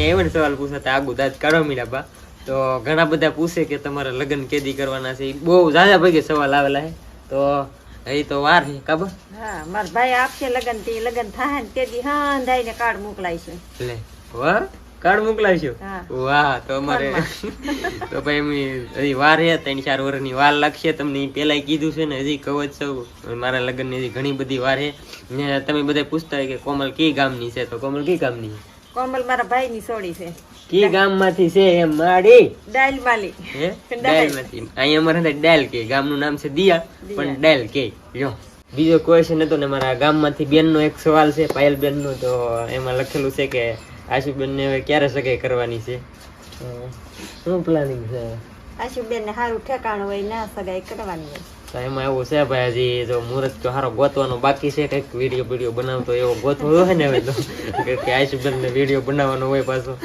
એવો ને સવાલ પૂછતા આગુ દાદ કાઢો મીરા બા તો ઘણા બધા પૂછે કે તમારા લગ્ન કેદી કરવાના છે બહુ જાજા ભાગે સવાલ આવેલા છે તો એ તો વાર છે કાબા હા મારા ભાઈ આપશે લગન થી લગન થાય ને તેથી હંધાઈને કાર્ડ મોકલાઈશું લે વાહ કાર્ડ મોકલાઈશું હા. વાહ તો અમારે તો ભાઈ હજી વાર છે 3-4 વર્ષની વાર લાગશે તમને પેલા કીધું છે ને હજી કહું જ છું મારા લગ્ન ની હજી ઘણી બધી વાર છે ને તમે બધા પૂછતા હોય કે કોમલ કી ગામની છે તો કોમલ કી ગામની છે? કોમલ મારા ભાઈ ની સોડી છે કી ગામમાંથી છે એમ માડી ડાયલ માલી હે ડાયલમાંથી અહીં અમારે ડાયલ કે ગામનું નામ છે દિયા પણ ડાયલ કે લ્યો બીજો ક્વેશ્ચન હતો ને મારા ગામમાંથી બેનનો એક સવાલ છે પાયલ બેનનો તો એમાં લખેલું છે કે આશુબેન ને હવે ક્યારે સગાઈ કરવાની છે શું પ્લાનિંગ છે આશુબેન ને સારું ઠેકાણું હોય ના સગાઈ કરવાની હોય તો એમાં એવું છે ભાઈ હજી જો મુહૂર્ત તો સારો ગોતવાનો બાકી છે કઈક વિડીયો બનાવતો એવો ગોતવો હોય ને હવે તો કે આશુબેન ને વિડીયો બનાવવાનો હોય પાછો